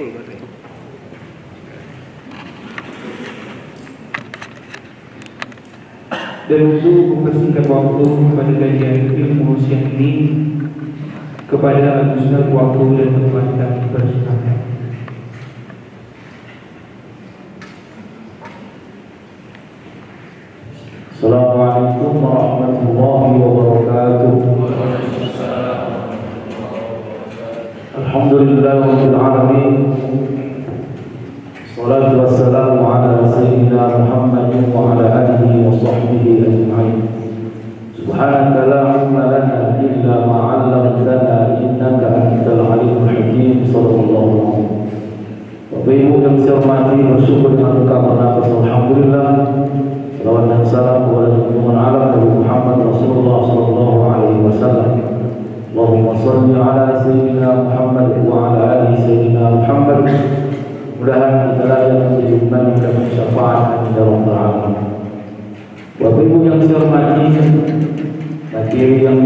Dan untuk mempersingkat waktu pada kajian ilmu siang ini, kepada Ustaz waktu dan tempat kami persilakan. Assalamualaikum warahmatullahi wabarakatuh. Alhamdulillahirabbil alamin. Wassalatu wassalamu ala sayyidina Muhammadin wa ala alihi wa sahbihi ajma'in. Subhanaka la ilma lana illa ma 'allamtana innaka antal alimul hakim. Sallallahu alaihi wasallam. Bapak Ibu yang saya hormati, bersyukur dengan keberkahan alhamdulillah. Salawat dan salam kepada junjungan alam Nabi Muhammad Rasulullah sallallahu alaihi wasallam. Allahumma shalli ala sayyidina Muhammad wa ala ali sayyidina Muhammad. Mudah-mudahan kita layak menjadi umat yang syafaat dari Rabbul Alamin. Bapak Ibu yang saya hormati, materi yang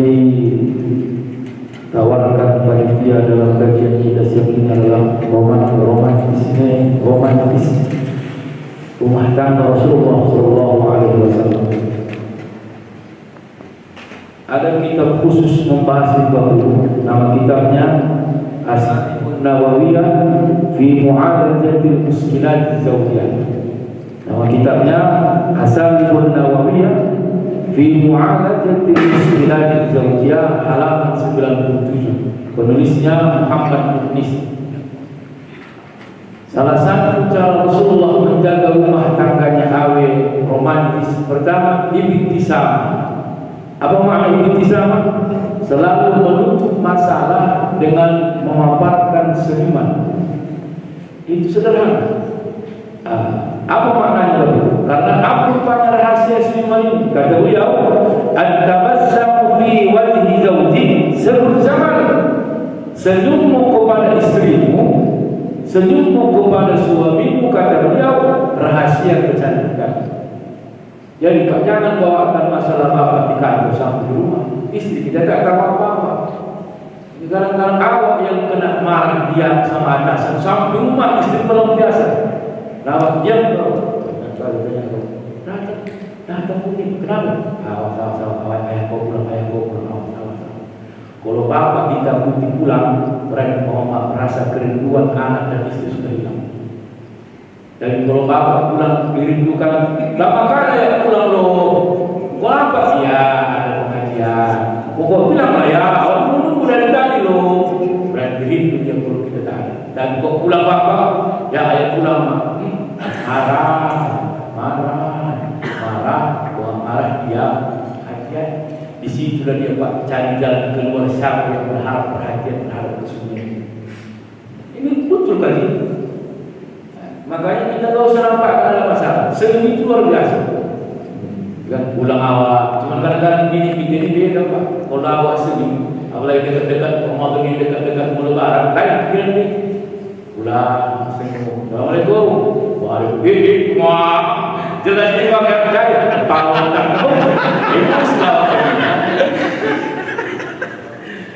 ditawarkan panitia dalam kajian kita siang ini adalah romantis rumah tangga Rasulullah sallallahu alaihi wasallam. Ada kitab khusus membahas itu. Nama kitabnya As-Sahihun Nawawiyah fi Mu'alajatil Muskilat Zawjiyah. Nama kitabnya As-Sahihun Nawawiyah fi Mu'alajatil Muskilat Zawjiyah, halaman 97. Penulisnya Muhammad bin Nis. Salah satu cara Rasulullah menjaga rumah tangganya awet romantis, pertama ibtisam. Apa makna ibtisam? Selalu menutup masalah dengan memaparkan senyuman. Itu sederhana. Apa maknanya itu? Karena apa rupanya rahasia senyuman ini? Kata beliau, at-tabassamu fi wajhi zawji sirrul zaman. Senyummu kepada istrimu, senyummu kepada suamimu, kata beliau, rahasia kecantikan. Jadi jangan bawakan masalah bapak di kantor sampai di rumah. Istri kita tak tahu apa-apa. Kadang-kadang awak yang kena marah dia sama atasan sampai rumah, istri belum biasa. Rawat dia datang mungkin kenapa? Awak ayah kau pulang. Kalau bapak kita putih pulang, berani mau merasa kerinduan anak dan istri sudah hilang. Dan kalau bapak pulang dirindukan, bapak kan ya pulang loh. Kau apa? Ya ada pengajian. Kau bilang lah ya, awak nunggu dari tadi loh. Berani rindu dia perlu kita tadi. Dan kau pulang bapak, ya ayah pulang marah dia. Di situ dia pak cari jalan keluar, siapa yang berharap perhatian, berharap kesulitan. Ini betul kali. Makanya kita tahu serampak ada masalah. Senyum itu luar biasa. Kan pulang awak, cuma kadang-kadang gini beda pak. Kalau awak senyum, apalagi dekat-dekat Ramadan ini, dekat-dekat mau lebaran, lain pikiran ini. Pulang senyum. Assalamualaikum. Waalaikumsalam. Jelas ini pakai percaya. Tahu tak tahu. Itu salah.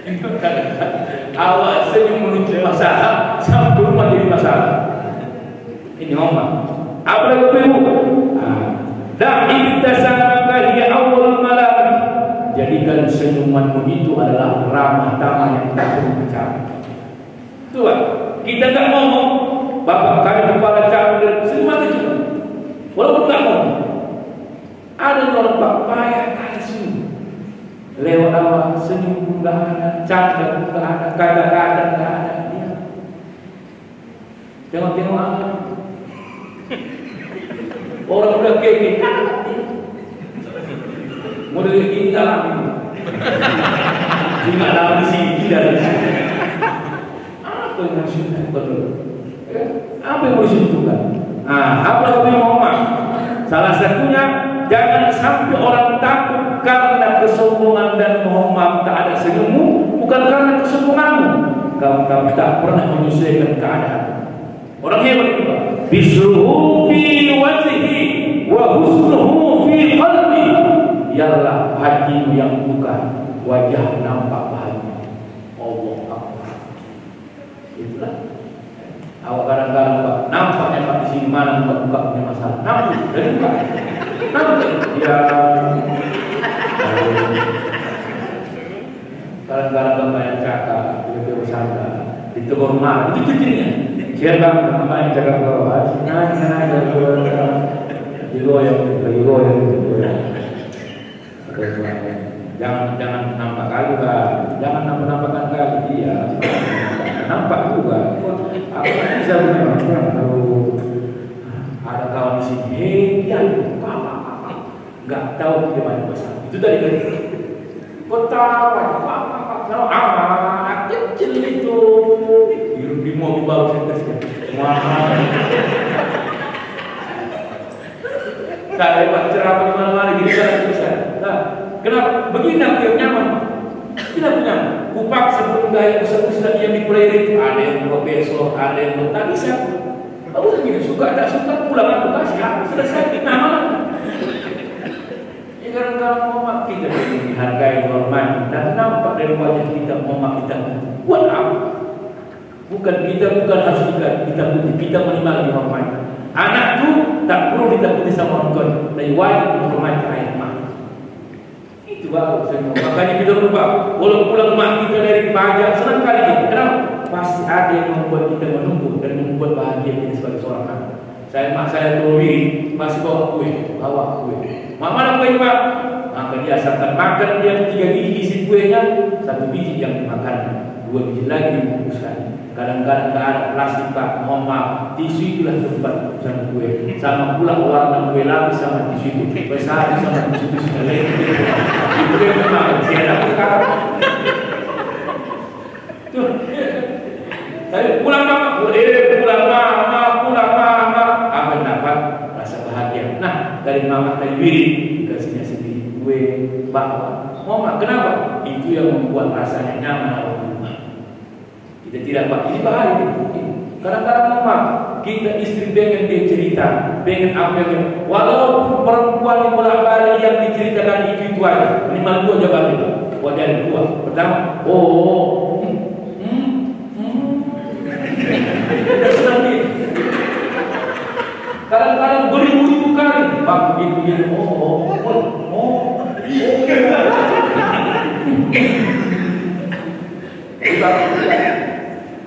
Itu kadang-kadang awak senyum menuju masalah, sampai rumah jadi masalah. Ini ngomong. Apa lagi perlu? Dan ibtasamaka hiya awwal malak. Jadikan senyumanmu itu adalah ramah tamah yang tak perlu bicara. Tuh, kita tak ngomong. Bapak kami kepala calon senyuman itu. Walaupun tak ngomong. Ada orang bapak payah tak senyum. Lewat awal senyum pun tak ada, canda pun tak ada, kata-kata tak ada. Tengok apa? Orang udah keke, model ini dalam ini, tidak dalam di sini tidak. Apa yang harus dilakukan? Apa yang harus dilakukan? Apa yang mau mak? Salah satunya jangan sampai orang takut karena kesombongan dan mohon maaf tak ada senyummu, bukan karena kesombonganmu. Kamu tak pernah menyesuaikan keadaan. Orang hebat itu Pak. Bisruhu fi wajhi wa husnuhu fi qalbi. Ialah hatimu yang bukan, wajah nampak bahagia. Allah Akbar. Itulah. Awak kadang-kadang Pak, nampaknya Pak di sini mana buka punya masalah. Nampak dari Pak. Nampak. Ya. Kadang-kadang Bapak yang cakap, lebih bersanda, ditegur marah, itu cirinya. Siapa Bapak yang cakap ke bawah, digoyang. Jangan nampak kali Pak, jangan nampak kali dia. Nampak juga. Aku bisa bilang kalau ada kawan di sini, dia nggak tahu bagaimana bahasa. Itu dari kota kalau anak kecil itu di mobil baru saya kasih mahal. Saya buat ceramah di mana-mana gini kan bisa. Nah, kenapa? Begini aku yang nyaman. Tidak punya. Kupak sebelum gaya ustaz yang dipelajari ada yang profesor, ada yang tak bisa. Aku sendiri suka tak suka pulang aku kasih selesai kita mana. Kadang-kadang momak kita dihargai, dihormati, dan nampak dari wajah kita momak kita buat apa? Bukan harus kita putih, kita minimal dihormati. Anak tu tak perlu ditakuti sama orang tua, tapi wajib dihormati ayah mak. Itu baru semua. Makanya kita lupa, walau pulang mak kita dari pajak senang kali kita. Kenapa? Pasti ada yang membuat kita menunggu dan membuat bahagia kita sebagai seorang anak. Mak saya turun masih bawa kue. Mak mana kue Pak? Maka dia asalkan makan dia 3 biji isi kuenya, 1 biji yang dimakan, 2 biji lagi dibungkuskan. Kadang-kadang tak ada plastik Pak, mohon maaf, tisu itulah tempat sama kue. Sama pula warna kue lapis sama tisu itu, besar sama tisu sekali. Itu yang memang tiada sekarang. Tapi pulang mama, pulang mama, apa yang dapat rasa bahagia. Nah, dari mama tadi wiri dikasihnya sedikit kue bakwan. Mama, kenapa? Itu yang membuat rasanya nyaman awak rumah. Kita tidak Pak, ini bahaya. Kadang-kadang mama, kita istri pengen dia cerita, pengen apa yang walau perempuan yang bolak-balik yang diceritakan itu aja, minimal 2 jawaban itu. Wajah 2. Pertama, kadang-kadang beribu-ribu kali Pak begini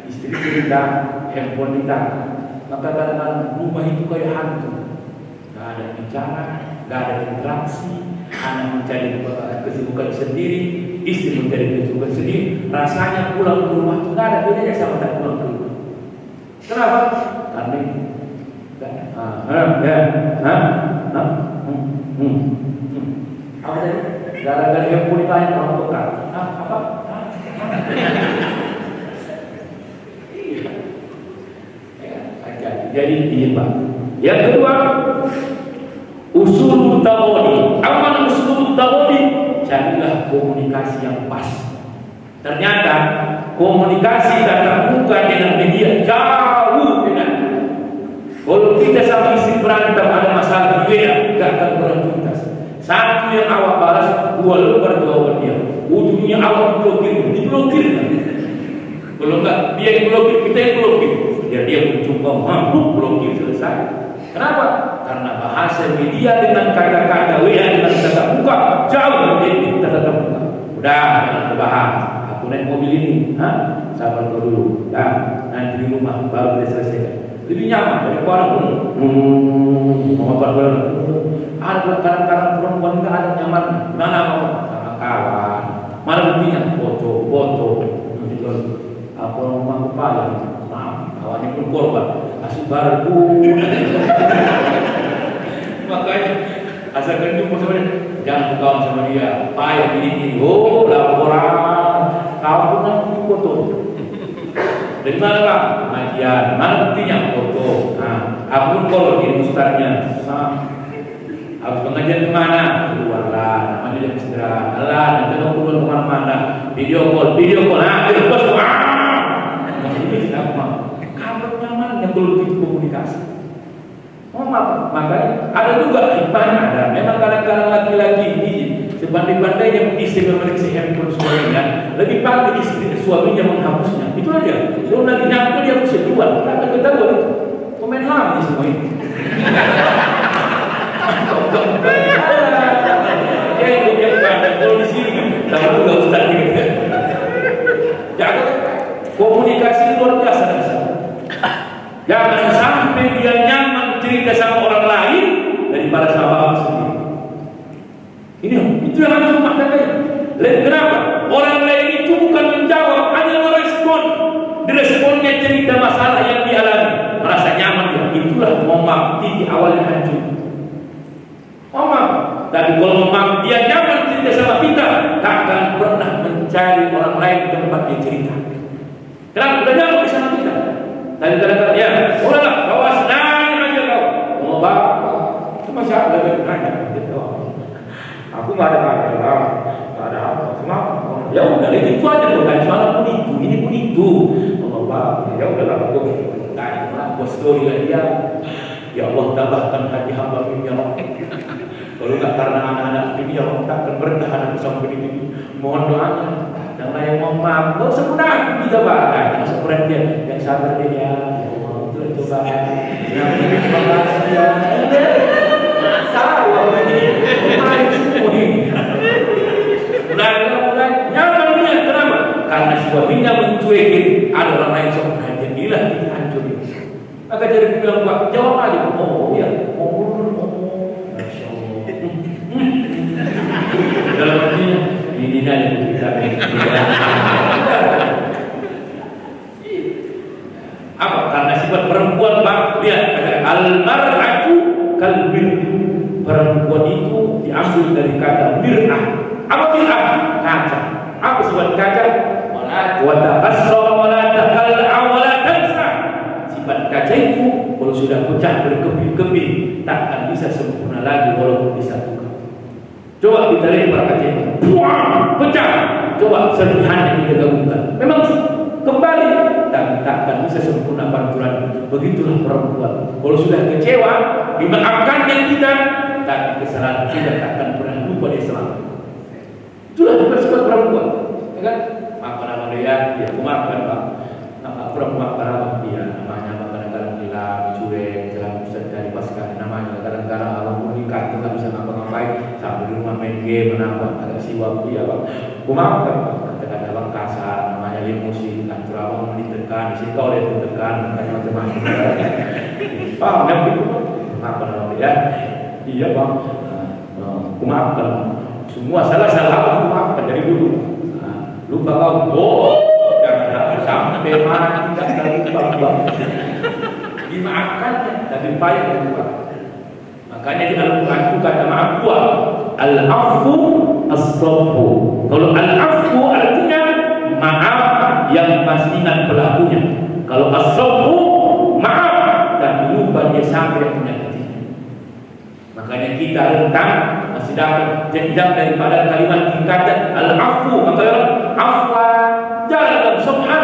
istri cerita handphone kita, maka kadang-kadang rumah itu kayak hantu, nggak ada bicara, nggak ada interaksi, anak mencari kesibukan sendiri, istri mencari kesibukan sendiri, rasanya pulang ke rumah itu nggak ada bedanya sama tak pulang ke rumah. Kenapa? Karena apa tadi? Gara-gara yang pun ditanya orang tua. Apa? Jadi ini Pak. Yang kedua, usul tawadi. Apa usul tawadi? Carilah komunikasi yang pas. Ternyata komunikasi tatap muka dengan media jauh dengan. Kalau kita sama istri berantem ada masalah di WA, tidak akan pernah tuntas. Satu yang awak balas, 2 lembar jawaban dia. Ujungnya awak diblokir. Kalau enggak, dia yang blokir, kita yang blokir. Dia mencoba mampu blokir selesai. Kenapa? Karena bahasa media dengan kata-kata WA dengan tatap muka jauh lebih kita tatap muka. Udah, jangan berbahas. Aku naik mobil ini, sabar kau dulu. Nanti di rumah baru dia selesaikan. Lebih nyaman daripada ada kadang-kadang perempuan nggak ada nyaman. Mana mau sama kawan, mana buktinya foto. Apa rumah kepala? Kawannya pun korban. Asal baru. Makanya asalkan jumpa sama dia, jangan berkawan sama dia. Payah ini. Laporan. Kau pun nanti foto. Dari mana Pak? Pengajian. Mana buktinya? Foto. Aku pun kalau kirim ustaznya. Habis pengajian kemana? Keluarlah. Namanya jam istirahat. Nanti aku keluar kemana-mana. Video call. Ayo bos. Ini apa? Kabar nyaman yang belum begitu komunikasi. Makanya ada juga hikmahnya ada. Memang kadang-kadang laki-laki ini sebanding-bandingnya istri memeriksa handphone suaminya, lebih pandai istri suaminya menghapusnya. Itu aja. Kalau nanti nyampe dia bisa jual. Kita pemain ham semua ini. Yang pada gol di sini, tapi nggak usah gitu. Jangan komunikasi luar biasa. Jangan sampai dia nyaman cerita sama orang lain daripada sahabat sendiri. Itu yang harus dimaknai. Kenapa? Orang lain itu bukan menjawab, hanya merespon. Diresponnya cerita masalah yang dialami, merasa nyaman dia. Itulah momok titik awalnya hancur. Momok. Tapi kalau memang dia nyaman cerita sama kita, tak akan pernah mencari orang lain tempat dia cerita. Kenapa? Udah nyaman di sana kita. Tadi kata-kata, ya, udahlah, kau senang aja kau. Mau bapak, itu masih ada yang nanya. Aku nggak ada nggak ada apa, cuma ya udah itu aja loh. Tadi malam pun itu, ini pun itu. Mau bapak, ya udahlah, aku tanya, buat story lah dia. Ya Allah, tambahkan hati hamba ini ya Allah. Kalau nggak karena anak-anak ini ya Allah, takkan bertahan bersama ini. Mohon doanya. Yang lain mau maaf, nggak usah menang kita pak. Yang seperti dia, yang sabar dia ya. Ya Allah, itu coba. Yang ini terima kasih ya. Salah ini, main semua ini. Mulai nyaman dia kenapa? Karena suaminya mencuekin, ada orang lain seorang dia gila kita hancur. Maka jadi bilang pak, jawab aja. Oh ya, Masya Allah. Dalam artinya ini nanya kita. Apa? Karena sifat perempuan pak, lihat al-mar'atu kalbir. Perempuan itu diambil dari kata mir'ah. Apa mir'ah? Kaca. Apa sifat kaca? Wa taqassara wa la taqal'a wa la tansa. Sifat kaca itu kalau sudah pecah berkeping-keping tak akan bisa sempurna lagi walaupun disatukan. Coba kita lihat para kaca itu, pecah. Coba serpihannya kita gabungkan, memang kembali, tapi tak akan bisa sempurna pantulan. Begitulah perempuan. Kalau sudah kecewa, dimaafkannya kita, tapi kesalahan kita tak akan pernah lupa dia selalu. Itulah sifat perempuan, ya kan? Maafkan nama dia, ya aku maafkan pak. Perempuan maafkan dia, namanya kadang-kadang hilang, cuek, jalan pusat dari pasukan namanya. Kadang-kadang kalau pun nikah itu nggak bisa ngapa-ngapain, sampai di rumah main game, menambah ada siwak dia pak. Aku maafkan pak. Kata-kata abang kasar, namanya emosi, kantor abang ditekan, di sini kau lihat ditekan, makanya macam-macam. Pak, yang itu maafkan nama dia. Iya bang, aku maafkan. Semua salah-salah aku maafkan dari dulu. Lupa kau, jangan sampai mati tak lupa. Dimaafkan tapi payah lupa. Makanya di Al-Quran itu kata maaf dua, al-afu as-sabhu. Kalau al-afu artinya maaf yang masih ingat pelakunya. Kalau as-sabhu maaf dan lupa dia sampai yang menyakiti. Makanya kita rentang masih dapat jenjang daripada kalimat tingkatan al-afu. Maka afwa jalan dalam subhan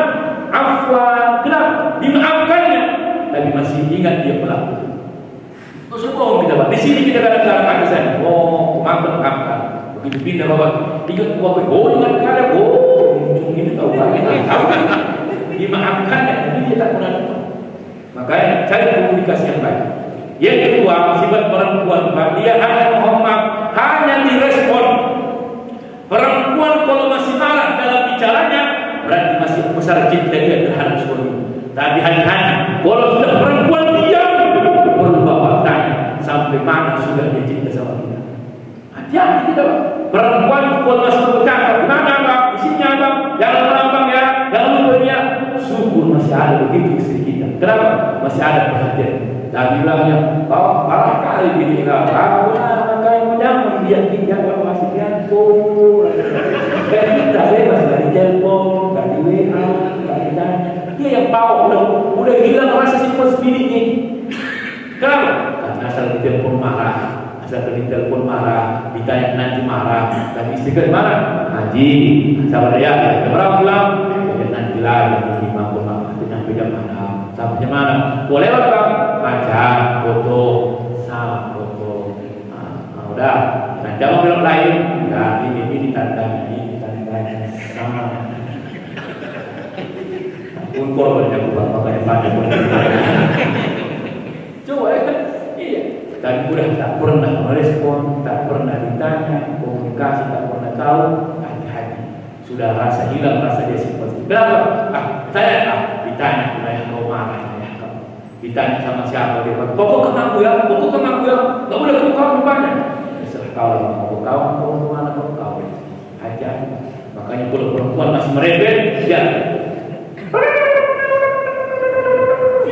afwa kenapa? Dimaafkannya tapi masih ingat dia pelaku. Semua kita pak. Di sini kita kadang-kadang ada saya. Oh, maafkan. Begitu pindah bapak, ingat bapak. Oh, ingat kalian. Oh, ini tahu kan? Dimaafkannya tapi dia tak pernah lupa. Makanya cari komunikasi yang baik. Yang kedua, sifat perempuan pak, dia hanya mohon maaf, hanya direspon. Perempuan kalau masih marah dalam bicaranya, berarti masih besar cinta dia terhadap suami. Tapi hati-hati, kalau sudah perempuan diam, perlu bapak tanya sampai mana sudah dia cinta sama kita. Hati-hati kita pak. Perempuan kalau masih bercakap, gimana pak? Isinya apa? Jangan merambang ya, jangan lupa dia. Syukur masih ada begitu istri kita. Kenapa? Masih ada perhatian. Dan bilangnya, oh parah kali gini lah. Makanya jangan dia tinggal kalau masih telepon. Dan kita bebas dari telepon, dari WA, dari tanya. Dia yang tahu udah hilang rasa sifat spiritnya. Kenapa? Karena asal telepon marah, asal telepon marah, ditanya nanti marah, dan istri ke mana? Haji, sabar ya. Berapa pulang? Nanti lagi 5 sampai jam mana? Sampai jam mana? Boleh apa? Baca, foto, sama foto. Udah. Nah, jangan bilang lain. Nah, ini tanda, sama. Pun korbannya bukan makanya banyak. Coba ya, iya. Dan udah tak pernah merespon, tak pernah ditanya, komunikasi tak pernah tahu, hati-hati. Sudah rasa hilang, rasa dia simpati. Kenapa? Ditanya, ayah kau marah, ayah kau. Ditanya sama siapa dia? Pokok kenapa ya? Gak boleh ketemu kawan banyak. Terserah kau lah, mau kawan, kau kemana kau? Hati-hati. Makanya kalau perempuan masih merebel, ya.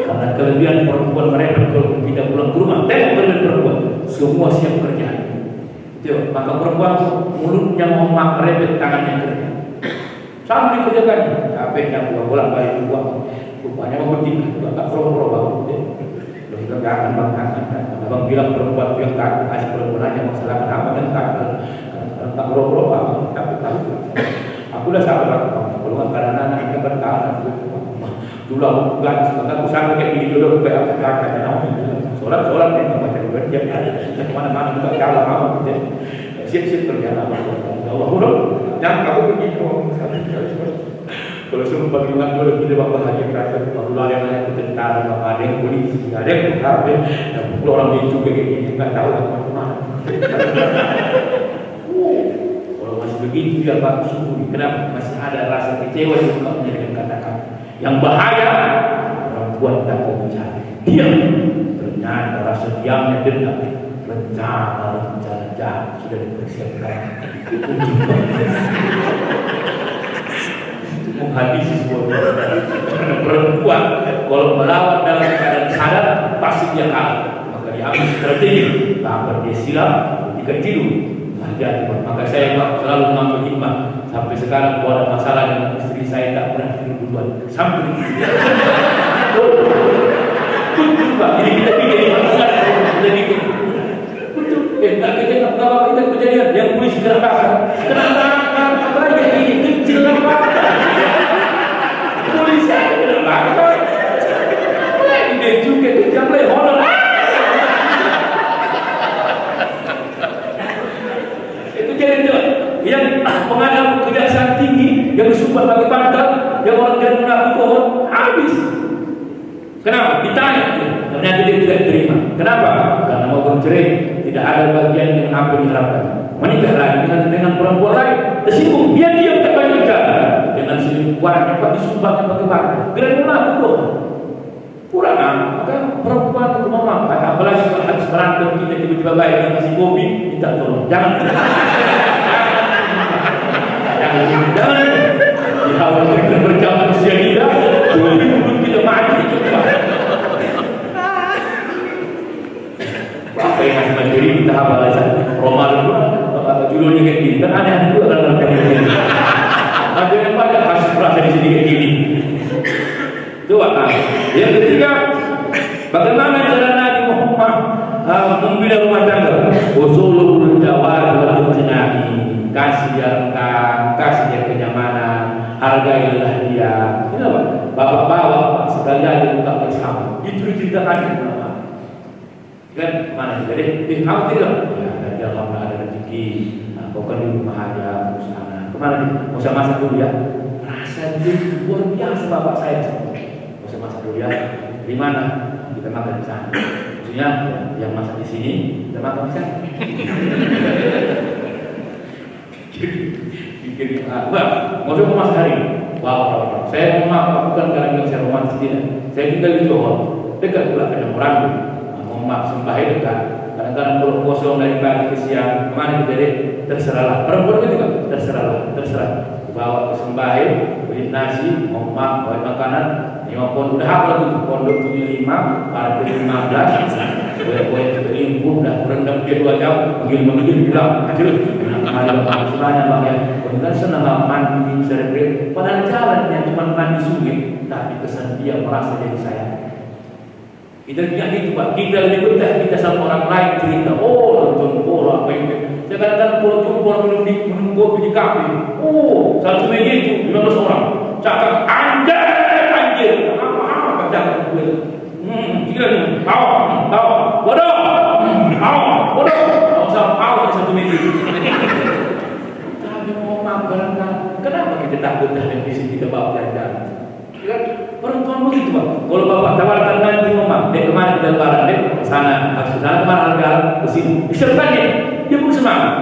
Karena kelebihan perempuan mereka kalau kita pulang ke rumah, tengok perempuan semua siap kerja. Itu maka perempuan mulutnya mau merebet, tangannya kerja. Sambil dikerjakan, capeknya pulang balik buang. Rupanya mau bertingkah juga tak pro bangun. Lalu kita gak akan bangkang. Abang bilang perempuan yang tak kasih perempuan aja masalah kenapa kan tak pro bangun. Tapi aku udah sabar. Kalau nggak karena anak kita bertahan. Dulu aku gadis, maka aku sampai kayak gini dulu kayak apa kakaknya sholat nih macam kerja mana-mana juga kalah mau siap-siap kerja apa Allah udah jangan aku begini kalau semua bagaimana dulu kita bapak haji kerasa dulu ada yang nanya tentara bapak ada yang polisi ada yang tentara dan orang itu kayak gini nggak tahu macam-macam kalau masih begitu ya Pak syukuri kenapa masih ada rasa kecewa juga dengan kata-kata yang bahaya perempuan tak mau bicara diam ternyata rasa diamnya dendam rencana jahat sudah dipersiapkan untuk menghabisi semua perempuan kalau melawan dalam keadaan sadar pasti dia kalah maka dia ambil strategi tanpa dia silap ketika tidur maka saya selalu mengambil hikmah sampai sekarang kalau ada masalah dengan istri saya tak pernah tidur duluan sampai betul Pak ini kita bikin kita bikin betul tak kejadian apa kita kejadian yang polisi gerak kenapa apalagi ini kecil apa polisi kenapa dia juga tidak boleh honor itu jadi yang pengadaan kejaksaan tinggi yang disumpah bagi pangkat yang orang yang mengaku pohon habis. Kenapa? Ditanya ternyata dia tidak terima. Kenapa? Karena mau bercerai tidak ada bagian yang apa diharapkan. Menikah lagi dengan perempuan lain tersinggung dia diam tak banyak bicara dengan selingkuhan dapat disumpahkan bagi pangkat. Bila mengaku pohon kurang maka perempuan itu memaafkan apalagi kalau habis berantem kita tiba-tiba baik dan kasih kopi kita tolong jangan di awal kita berjalan usia kita mulut kita mati coba apa yang masih mandiri kita hafal aja Ramadan judulnya kayak gini kan aneh juga dalam kayak ada yang banyak kasus perasa di sini kayak gini coba yang ketiga bagaimana cara Nabi Muhammad membina rumah tangga usulul jawab wal ijtinabi kasih dia renggang, kasih dia kenyamanan, hargailah dia. Ini apa? Bapak-bapak sekalian buka bersama. Itu diceritakan ulama. Kan mana? Jadi kamu tidak? Ya, dari Allah ada rezeki. Kau kan di rumah aja, usaha. Kemana? Mau saya masak dulu ya. Rasa dia luar biasa bapak saya. Mau saya masak dulu ya. Di mana? Kita makan di sana. Maksudnya yang masak di sini, kita makan di sana. Pikir mau coba mas hari wow saya mau maaf bukan karena bilang saya romantis tidak saya tinggal di Johor dekat pula dengan orang mau maaf sembah dekat kadang-kadang kalau kosong dari pagi ke siang kemana kita deh terserahlah perempuan itu juga terserah bawa ke sembah beli nasi mau maaf bawa makanan 5 udah apa lagi pondok 75 pada 15 boleh berimpun dah berendam dia 2 jam manggil bilang hasil sebenarnya bang ya benar senang mandi sering padahal jalannya cuma mandi sungai tapi kesan dia merasa jadi sayang kita tidak gitu Pak kita lebih betah kita sama orang lain cerita nonton bola apa ini saya kadang-kadang bola jumpa minum kopi di kafe satu meja itu 15 orang cakap anjir apa cakap gue gila nih tahu bodoh sama satu meja tapi mau makan kenapa kita takut dari visi kita bawa jalan perempuan begitu Pak kalau bapak tawarkan nanti mama dek kemana kita lebaran, dek ke sana, harus ke sana kemana harga ke sini. Disertai dia pun semangat.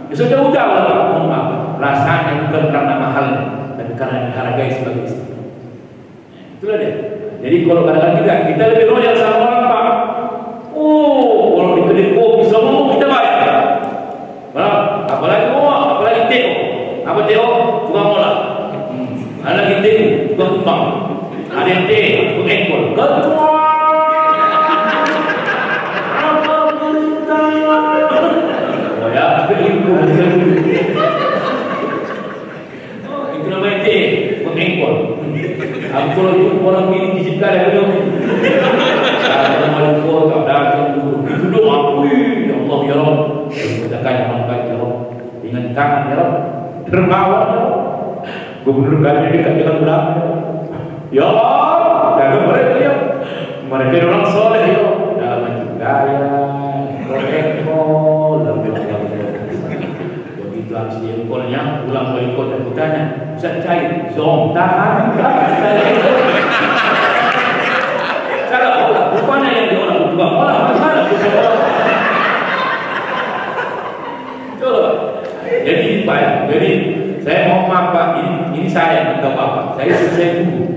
Ya sudah udah lah, mohon maaf. Rasanya bukan karena mahalnya, tapi karena dihargai sebagai istri. Itulah dia. Jadi kalau kadang-kadang kita lebih royal sama orang Pak. Oh, kalau di kedai kopi semua kita bayar. Apalagi teko. Apa teko? Tukang olah. Ada lagi teko, tukang kembang. Ada yang teko, tukang ekor. Ketua. Apa berita? Oh ya, itu namanya teko, tukang ekor. Kalau itu orang ini diciptakan ya belum. Kalau malu kau tak dulu. Itu doa. Ya Allah ya Rabb. Kita kaya orang baik ya Rabb. Dengan tangan ya Rabb. Dermawan ya Rabb. Gubernur kami dekat dengan berapa? Ya Allah. Jaga mereka ya. Mereka orang soleh ya. Dalam bentuk gaya, protokol, dan begitu habis diengkolnya, pulang balik kota bertanya, Ustaz cair, zong, tahan, salah olah, rupanya yang diolah, bukan olah, mana bukan olah. Coba, jadi Pak, jadi saya mau maaf Pak, ini saya minta Bapak, saya selesai dulu.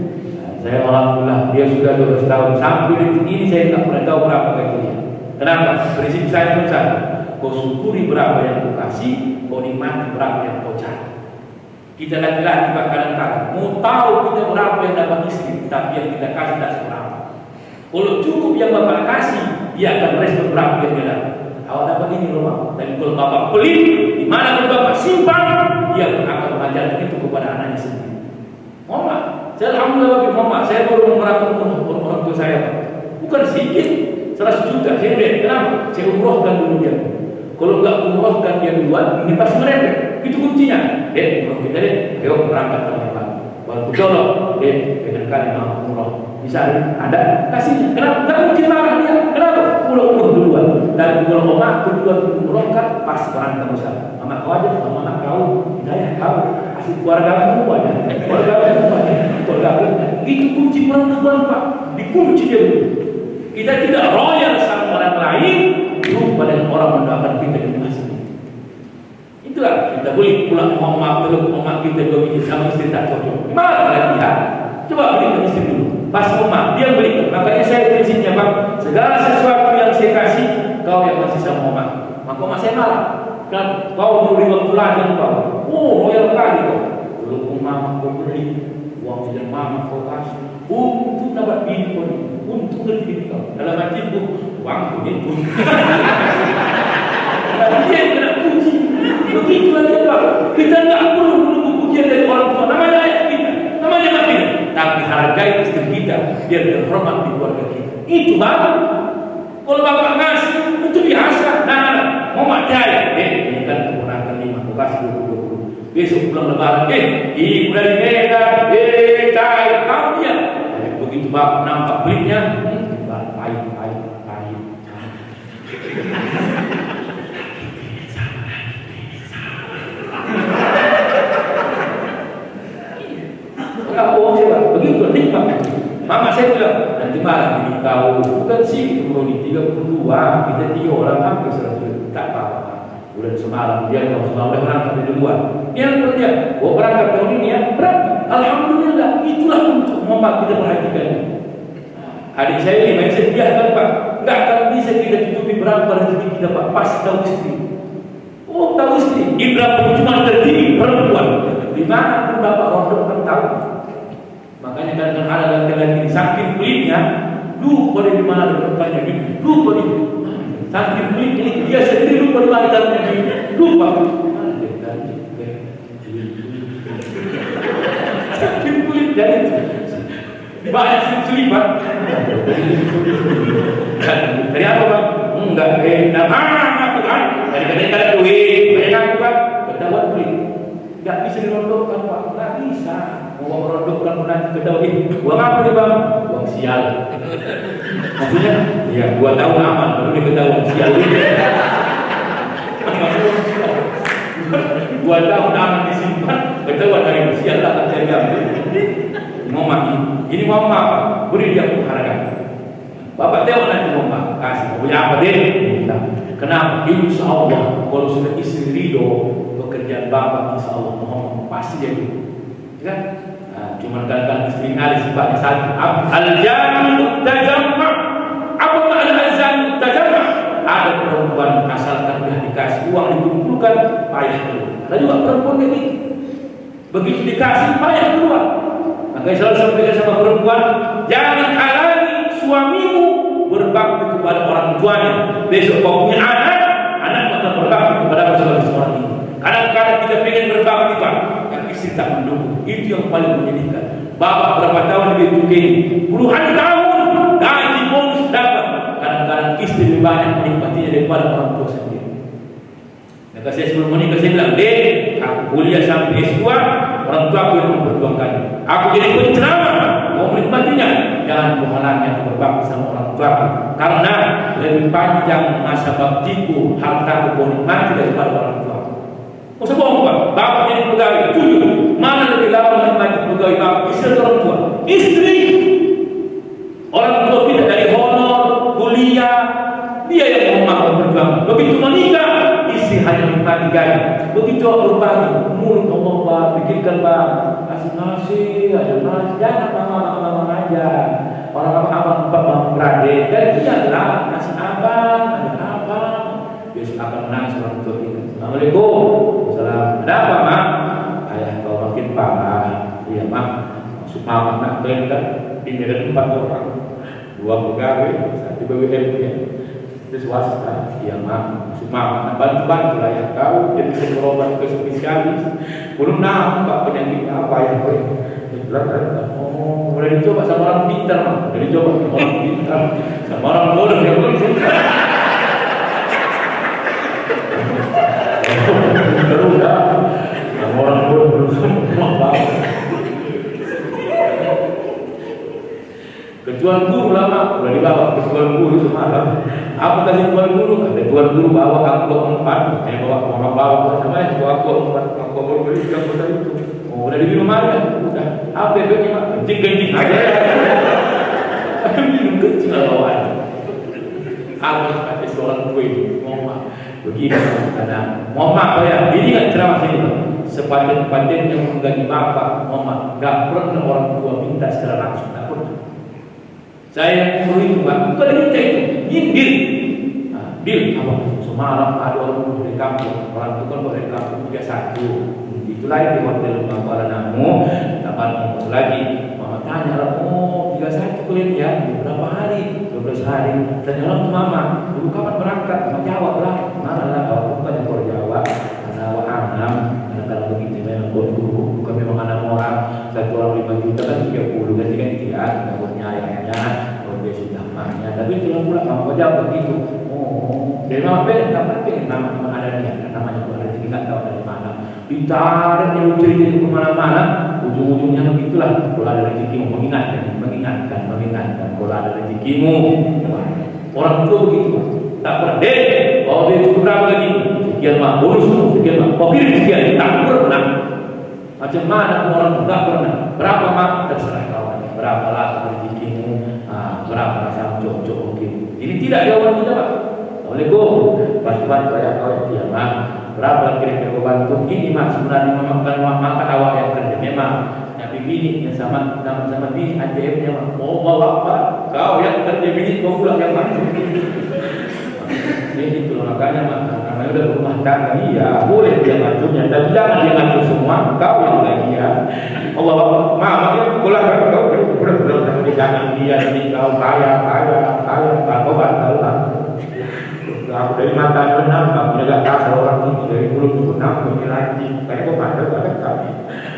Saya alhamdulillah dia sudah 12 tahun sampai detik ini saya tidak pernah tahu berapa gajinya. Kenapa? Prinsip saya pun satu, kau syukuri berapa yang kau kasih, kau nikmati berapa yang kau cari. Kita laki-laki kadang-kadang mau tahu kita berapa yang dapat istri, tapi yang kita kasih tidak seberapa. Kalau cukup yang Bapak kasih, dia akan respon berapa yang dia dapat. Awak dapat ini loh Pak. Tapi kalau Bapak pelit, di mana pun Bapak simpan, dia akan mengajarkan itu kepada anaknya sendiri. Mama, saya alhamdulillah Mama, saya baru merangkul orang tua saya Pak. Bukan sedikit, 100 juta. Saya lihat, kenapa? Saya umrohkan dulu dia. Kalau enggak umrohkan dia duluan, ini pasti mereka. Itu kuncinya. Umroh kita ayo berangkat sama Pak. Walaupun jolok, dengan kali mau umroh. Bisa ada kasihnya. Kenapa? Enggak mungkin marah dia. Kenapa? Pulau umroh duluan. Dan kalau Mama kedua umrohkan, pasti berantem besar. Mama kau aja, Mama kau, hidayah kau, asli keluarga kamu aja, keluarga kamu. Itu kunci perempuan Pak. Dikunci dia dulu. Kita tidak royal sama orang lain, lupa dengan orang mendoakan kita di masa ini. Itulah kita boleh pulang Muhammad dulu, Muhammad kita dua biji sama istri tak cocok. Gimana kalian lihat? Coba belikan istri dulu. Pas Muhammad dia belikan. Makanya saya prinsipnya Pak, segala sesuatu yang saya kasih, kau yang masih sama Muhammad. Maka Muhammad saya marah. Kan kau beri waktu lahir kau. Oh, royal kali kau. Belum Muhammad kau beri, uang yang Mama kau kasih. Untuk dapat bini kau, untuk ngerti kau. Dalam hati itu, uang pun. Tapi dia yang kena puji. Begitu aja Pak. Kita tidak perlu menunggu pujian dari orang tua. Namanya ayah kita, namanya mak kita. Tapi hargai istri kita, biar terhormat di keluarga kita. Itu baru. Kalau Bapak ngasih, itu biasa. Nah, mau mak jaya. Ini kan kemenangan 5, kau kasih 20. Besok pulang lebaran, ibu dari Medan, cahaya kamu dia. Begitu Bapak nampak pelitnya, pahit. Begitu nikmat. Mama saya bilang, nanti malam ini kau bukan sih Roni 32, kita 3 orang hampir 100, tak apa-apa. Bulan semalam dia kalau semalam udah berangkat dari luar. Dia kerja, gua berangkat tahun ini ya, berangkat. Alhamdulillah, itulah untuk Mama kita perhatikan. Adik saya ini, main saya biarkan Pak, nggak akan bisa kita tutupi berapa rezeki kita Pak, pasti tahu istri. Oh tahu istri, Ibrahim cuma tertinggi perempuan. Di mana pun Bapak Rondo kan tahu. Makanya kadang-kadang ada laki-laki saking pelitnya, lupa di mana tempatnya duit, lupa di saking pelit dia sendiri lupa di mana tempatnya duit, lupa. Saking pelit dari itu, banyak selipan. Dari apa Bang? Enggak, aku kan dari kadang-kadang duit, banyak aku kan, ketahuan pelit. Enggak bisa dirondokkan Pak, enggak bisa. Mau merondokkan nanti ketahuan, uang apa nih Bang? Uang sial. Maksudnya, ya 2 tahun aman, baru dia ketahuan sial. 2 tahun aman disimpan, ketahuan hari sial tak terjadi. Mama ini mama beri dia penghargaan. Bapak tengok nanti Bapak kasih mau punya apa deh? Minta. Kenapa? Insya Allah kalau sudah istri ridho pekerjaan Bapak insya Allah mohon pasti jadi. Kan? Nah, cuman kadang-kadang istri ngali sifatnya satu. Al-jamu tajamma. Apa makna al-jamu tajamma? Ada perempuan asalkan dia dikasih uang dikumpulkan payah keluar. Ada juga perempuan kayak gitu. Begitu dikasih payah keluar. Maka selalu sampaikan sama perempuan, jangan halangi suamimu berbakti kepada orang tuanya. Besok kau punya anak akan berbakti kepada seorang ini. Kadang-kadang kita pengen berbakti Pak, yang istri tak mendukung. Itu yang paling menyedihkan. Bapak berapa tahun lebih tukang, puluhan tahun gaji bonus dapat. Kadang-kadang istri lebih banyak menikmatinya daripada orang tua sendiri. Maka saya sebelum menikah saya bilang, dek, aku kuliah sampai S2, orang tua aku yang memperjuangkan. Aku jadi penceramah, mau menikmatinya. Jangan menghalangi aku berbakti sama orang tua. Karena lebih panjang masa baktiku, harta aku nikmati daripada orang tua. Masa bohong Pak, bapak jadi pegawai, jujur. Mana lebih lama menikmati pegawai bapak, istri atau orang tua? Istri. Orang tua tidak dari honor, kuliah, dia yang mau berjuang. Begitu menikah, istri hanya menikmati gaji. Begitu aku pagi, mulut ngomong Pak, pikirkan Pak, kasih nasi, ada nasi, jangan mama aja. Orang abang bapak berade, dan iyalah nasi abang, ada abang. Besok akan menangis orang tua kita. Assalamualaikum. Salam. Ada apa Mak? Ayah kau makin parah. Iya Mak. Maksud Mama nak kalian kan? Ini ada 4 orang, 2 pegawai, 1 BUMN ya. Itu swasta. Iya Mak. Maksud Mama nak bantu lah ya kau. Jadi saya berobat ke spesialis. Belum nampak penyakit apa ya kau. Oh, boleh dicoba sama orang pintar Mak. Boleh dicoba sama orang pintar. Sama orang bodoh yang belum pintar. Orang bodoh belum semua tahu. Ketuan guru lama udah dibawa ketuan guru semalam. Apa tadi tuan guru? Ada tuan guru bawa aku 4. Saya bawa mama bawa sama itu aku 4. Aku baru beli yang besar itu. Oh, udah diminum aja. Udah. Apa efeknya Pak? Kencing aja. Minum kencing bawaan. Apa kata seorang tua itu? Mama begini karena mama ya ini kan ceramah sini Pak. Sepadan-padan yang menggaji bapak, mama, gak pernah orang tua minta secara langsung, gak pernah. Saya guru itu Pak, bukan minta itu, nyindir. Nah, Bil, apa? Semalam ada orang dari kampung, orang itu kan dari kampung 31. Itulah yang di hotel Kuala Namu, kapan mau lagi? Mama tanya lah, oh 31 kalian ya, berapa hari? 12 hari. Tanya orang tuh Mama, dulu kapan berangkat? Mama jawab lah, mana lah, kalau bukan yang baru jawab, karena awak anam. Kalau begitu memang guru bukan memang anak orang, 1 orang 5 juta kan 30 ganti-gantian dapatnya ayahnya, kalau dia sudah maknya. Tapi itu pula kamu jawab begitu. Oh, dari mana pengen? Tak pengen nama ada dia, namanya bukan rezeki nggak tahu dari mana. Ditarik yang cerita itu kemana-mana, ujung-ujungnya begitulah. Kalau ada rezekimu mengingatkan. Kalau ada rezekimu, orang tua begitu. Tak pernah. Dek, oh dia itu berapa lagi? Sekian Mak, bonus sekian Mak, kau kirim sekian, tak pernah. Macam mana orang tak pernah? Berapa Mak? Terserah kawan. Berapa lah rezekimu? Berapa rasa cocok oke. Ini tidak jawaban kita Pak. Assalamualaikum. Bantuan saya kau ya Mak. Berapa kira-kira kau bantu? Ini Mak sebenarnya makan awak yang kerja memang. Tapi bini yang sama bini ATM-nya Mak. Oh Bapak, kau yang kerja bini kau pulang yang mana? Ini itu makanya karena udah rumah tangga iya boleh dia ngaturnya, tapi jangan dia ngatur semua. Kau yang bagian. Allah makanya pulang kau udah jangan dia nanti kau kaya kau batal lah. Aku dari mata benar, kamu gak tahu orang ini dari mulut itu benar, ini lagi kayak kau batal ada kami.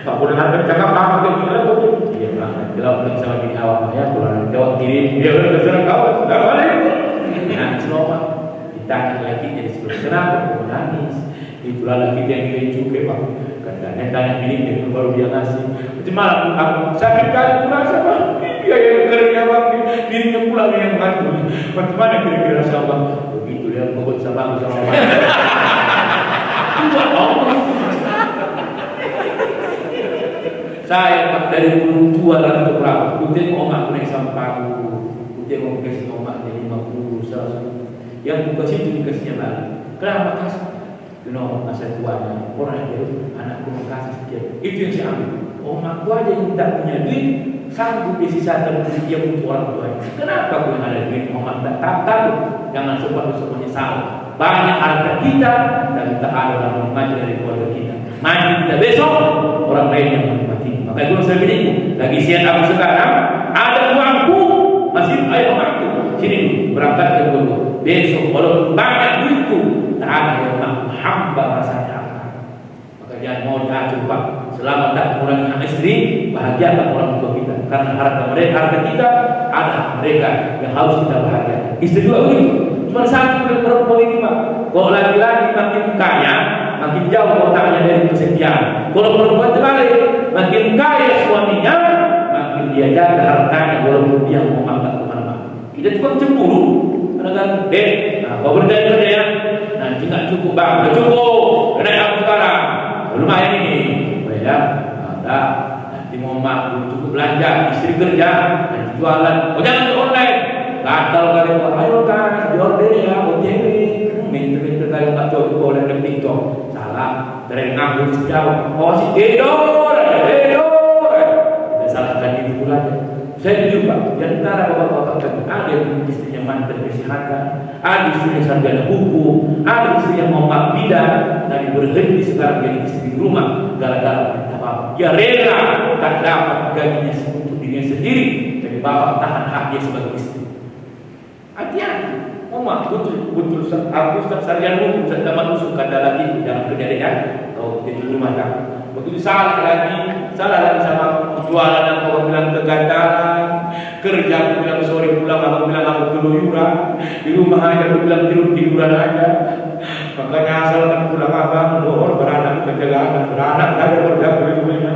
Tak boleh nanti cakap apa ke kita tu. Dia bilang kalau belum sama bini awak ya pulang jawab kirim dia udah terserah kau sudah balik. Nah selama tanya lagi jadi sebelum kenapa aku menangis. Itulah lagi yang dia cukai Pak. Katanya tanya bini dia baru dia ngasih. Macam mana aku sakit kali tu rasa Pak. Dia yang kerja Pak. Dirinya pulang yang mengatur. Macam mana kira-kira rasa Pak? Begitu dia ngobot sama aku sama Pak. Tuhan Allah. Saya Pak dari dulu tua dan berapa. Aku tengok mak aku naik sampai aku Dia mau kasih omaknya 50, 100. Yang buka situ dikasihnya balik. Kenapa kasih? Masa tuanya orang itu anakku makasih sekian. Itu yang saya ambil. Omakku aja yang tak punya duit, sanggup isi satu dia untuk orang tuanya. Kenapa aku yang ada duit? Omak tak takut. Jangan semuanya salah. Banyak harta kita dan tak ada orang mati dari keluarga kita. Mati kita besok orang lain yang menikmati. Makanya kalau saya bilang lagi siang aku sekarang ada uangku masih ayo omakku sini berangkat ke Bogor. Besok kalau banyak duitku tak ada yang hamba rasanya apa. Maka jangan mau diatur Pak. Selama tak mengurangi hak istri, bahagiakan orang tua kita. Karena harta kita ada mereka yang harus kita bahagia. Istri juga begitu. Cuma satu perempuan ini Pak. Kalau laki-laki makin kaya, makin jauh otaknya dari kesetiaan. Kalau perempuan terbalik, makin kaya suaminya, makin dia jaga hartanya walaupun dia mau makan kemana-mana. Kita tukang cemburu. Kadang-kadang, kau berjaya ya. Nanti nggak cukup bang, nggak cukup. Kena aku sekarang, lumayan ini. Ya, ada. Nanti mau mak cukup belanja, istri kerja, nanti jualan. Oh jangan online. Gatal kali orang, ayo kan, diorder ya, OTW. Minta kali nggak cukup boleh ke TikTok. Salah, dari nganggur sejauh. Oh si Dedor. Salahkan itu pula. Saya jujur Pak, di antara bapak-bapak kami ada yang istrinya mantan kesehatan, ada istrinya sarjana hukum, ada istri yang mau bidan, dan berhenti sekarang jadi istri di rumah gara-gara apa? Dia rela tak dapat gajinya untuk dirinya sendiri, tapi bapak tahan hak dia sebagai istri. Hati-hati, betul aku sarjana hukum, saya tamat usul kata lagi jangan kerja dia, atau jadi rumah tangga. Begitu salah lagi sama jualan aku bilang kegagalan, kerja aku bilang sore pulang, aku bilang aku keluyuran, di rumah aja aku bilang tiduran aja. Makanya asal kan pulang abang, beranak kejagaan, beranak ada kerja punya.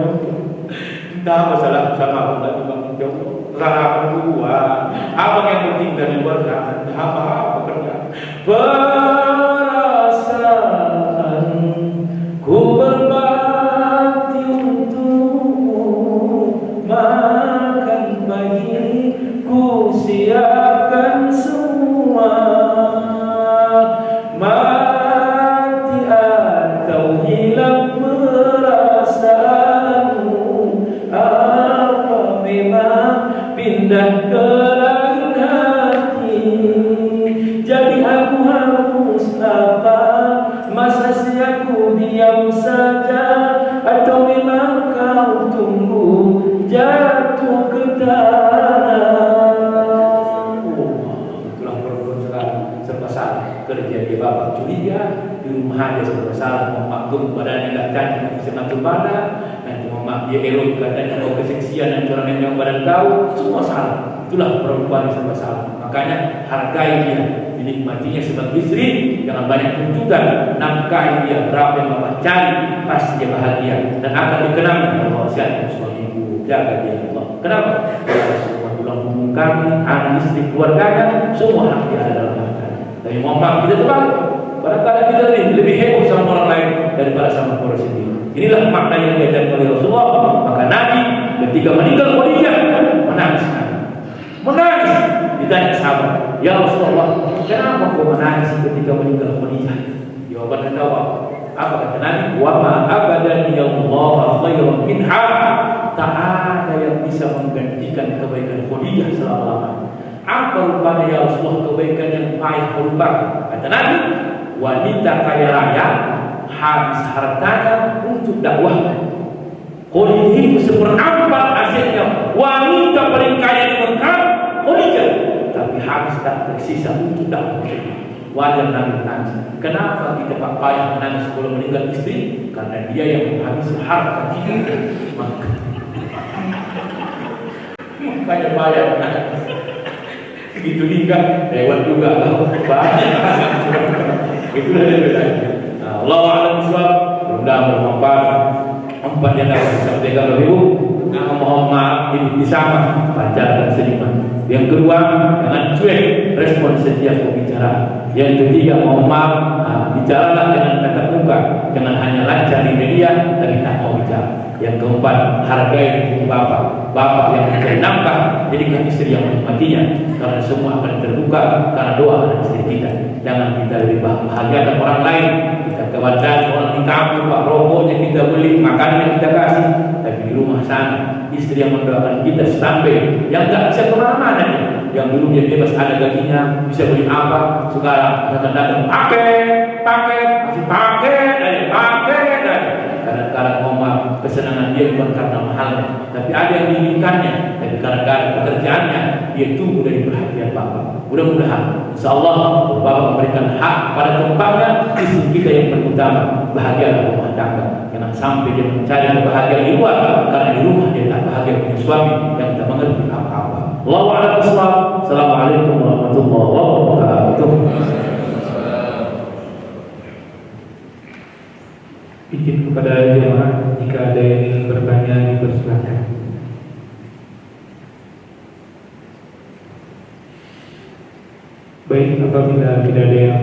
Entah apa salah sama aku tak bang jauh, salah aku dua. Abang yang penting dari luar sana, apa kerja. Perasaan ku berbakti untukmu, makan pagi ku siapkan semua, mati atau hilang perasaanmu, apa memang pindah ke lain hati. Jadi aku harus apa? Masa siaku diam saja, atau memang kau tunggu jatuh ke tanah? Itulah perempuan sekarang serba salah. Kerja dia bapak curiga, di rumah dia serba salah. Mau maklum badannya nggak cantik, bisa ngatur badan. Nanti mau dia elok katanya mau keseksian dan orang yang badan kau, semua salah. Itulah perempuan yang serba salah. Makanya hargai dia, dinikmatinya sebagai istri, jangan banyak tuntutan, nafkahi dia berapa yang bapak cari, pasti dia bahagia dan akan dikenang Allah. Siapa suamiku, jaga dia Allah. Kenapa? Karena semua tulang punggung kami, anak istri, keluarganya, semua hak dia ada dalam hartanya. Tapi mohon kita terbalik. Barangkali kita lebih heboh sama orang lain daripada sama orang sendiri. Inilah makna yang diajarkan oleh Rasulullah. Maka Nabi ketika meninggal Khadijah menangis. Ditanya sahabat, ya Rasulullah, kenapa kau menangis ketika meninggal Khadijah? Jawabannya jawab, apa kata Nabi? Wa ma abadan ya Allah khairan minha. Tak ada yang bisa menggantikan kebaikan Khadijah selama-lamanya. Apa rupanya ya Rasulullah kebaikan yang paling merupakan? Kata Nabi, wanita kaya raya habis hartanya untuk dakwah. Khadijah itu seperempat asetnya. Wanita paling kaya di Mekah, Khadijah, tapi habis tak tersisa untuk dakwah. Wajar Nabi menangis. Kenapa kita Pak payah menangis kalau meninggal istri? Karena dia yang menghabisi harta kita. Makanya payah menangis. Begitu hingga lewat juga lah banyak. Itulah dia bedanya. Allah a'lam bishawab. Mudah-mudahan bermanfaat. Empat yang dapat disampaikan oleh Ibu. Mohon maaf ibu sama pacar dan seniman. Yang kedua, jangan cuek respon setiap pembicaraan. Yang ketiga, mohon maaf bicaralah dengan tatap muka, jangan hanya lancar di media tapi tak mau bicara. Yang keempat, hargai bapak. bapak yang mencari nafkah, jadikan istri yang menikmatinya, karena semua akan terbuka karena doa dan istri kita. Jangan kita lebih bahagiakan orang lain, kita kewadahan orang di kampung, pak rokoknya kita beli, makannya kita kasih, tapi di rumah sana istri yang mendoakan kita sampai yang nggak bisa kemana-mana nih. Yang dulu dia bebas ada gajinya, bisa beli apa, sekarang datang paket, masih paket, kadang-kadang ngomong kesenangan dia bukan karena mahalnya, tapi ada yang diinginkannya, tapi karena pekerjaannya dia tunggu dari perhatian Bapak. Mudah-mudahan insyaallah Bapak memberikan hak pada tempatnya, istri kita yang terutama bahagia rumah tangga. Jangan sampai dia mencari kebahagiaan di luar, karena di rumah dia tak bahagia punya suami yang tak mengerti apa-apa. Allahu a'lam bishawab. Assalamualaikum warahmatullahi wabarakatuh. Izin kepada jemaah, jika ada yang ingin bertanya dipersilakan. Baik, apabila tidak ada yang